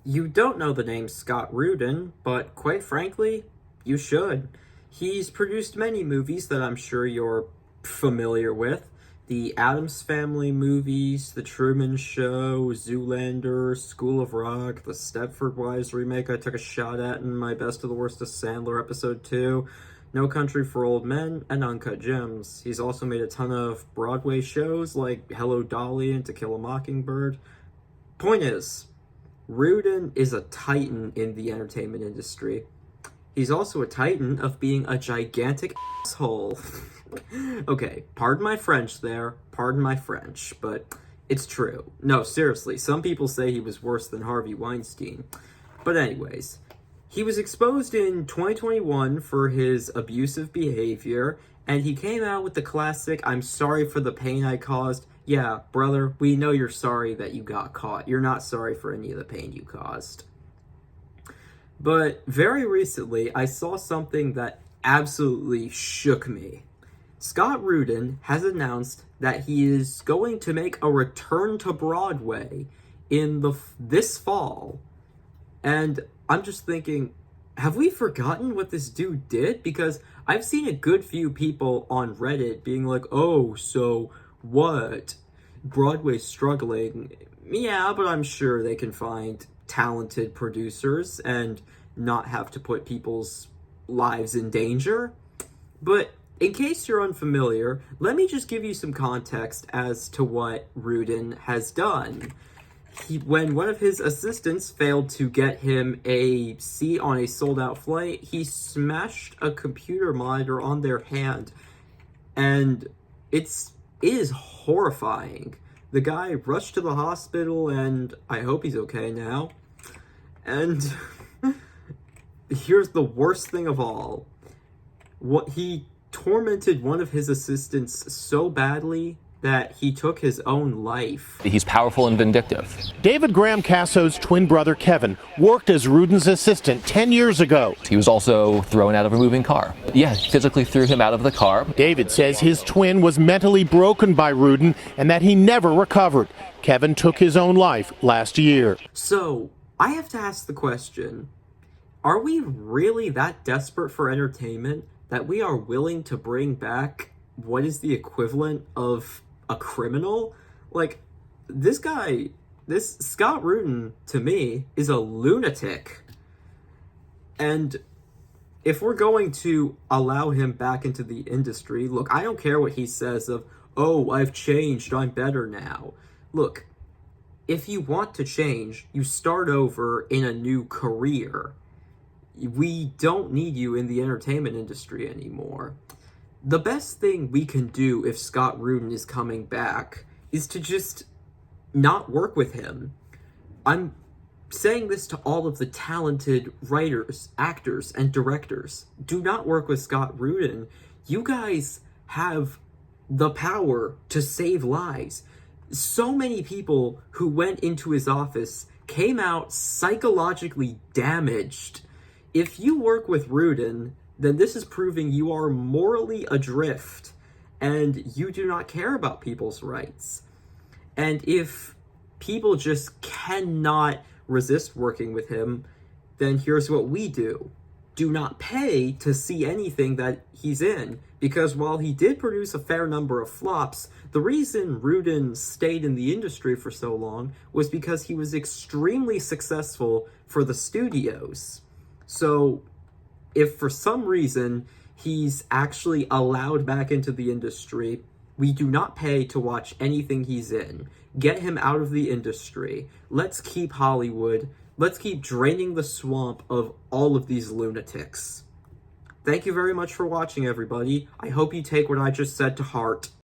You don't know the name Scott Rudin, but quite frankly, you should. He's produced many movies that I'm sure you're familiar with. The Addams Family movies, The Truman Show, Zoolander, School of Rock, the Stepford Wives remake I took a shot at in my Best of the Worst of Sandler episode 2, No Country for Old Men, and Uncut Gems. He's also made a ton of Broadway shows like Hello Dolly and To Kill a Mockingbird. Point is, Rudin is a titan in the entertainment industry. He's also a titan of being a gigantic asshole. Okay, pardon my French there, pardon my French, but it's true. No, seriously, some people say he was worse than Harvey Weinstein. But anyways, he was exposed in 2021 for his abusive behavior, and he came out with the classic, "I'm sorry for the pain I caused." Yeah, brother, we know you're sorry that you got caught. You're not sorry for any of the pain you caused. But very recently, I saw something that absolutely shook me. Scott Rudin has announced that he is going to make a return to Broadway in this fall. And I'm just thinking, have we forgotten what this dude did? Because I've seen a good few people on Reddit being like, "Oh, so what? Broadway's struggling." Yeah, but I'm sure they can find talented producers and not have to put people's lives in danger. But in case you're unfamiliar, let me just give you some context as to what Rudin has done. When one of his assistants failed to get him a seat on a sold-out flight, he smashed a computer monitor on their hand, and it is horrifying. The guy rushed to the hospital, and I hope he's okay now. And here's the worst thing of all. He tormented one of his assistants so badly that he took his own life. He's powerful and vindictive. David Graham Casso's twin brother Kevin worked as Rudin's assistant 10 years ago. He was also thrown out of a moving car. Yeah, physically threw him out of the car. David says his twin was mentally broken by Rudin and that he never recovered. Kevin took his own life last year. So, I have to ask the question, are we really that desperate for entertainment that we are willing to bring back what is the equivalent of a criminal? Like, this Scott Rudin, to me, is a lunatic. And if we're going to allow him back into the industry, look, I don't care what he says of, "Oh, I've changed, I'm better now." Look, if you want to change, you start over in a new career. We don't need you in the entertainment industry anymore. The best thing we can do if Scott Rudin is coming back is to just not work with him. I'm saying this to all of the talented writers, actors, and directors. Do not work with Scott Rudin. You guys have the power to save lives. So many people who went into his office came out psychologically damaged. If you work with Rudin, then this is proving you are morally adrift and you do not care about people's rights. And if people just cannot resist working with him, then here's what we do. Do not pay to see anything that he's in, because while he did produce a fair number of flops, the reason Rudin stayed in the industry for so long was because he was extremely successful for the studios. So if for some reason he's actually allowed back into the industry, we do not pay to watch anything he's in. Get him out of the industry. Let's keep Hollywood. Let's keep draining the swamp of all of these lunatics. Thank you very much for watching, everybody. I hope you take what I just said to heart.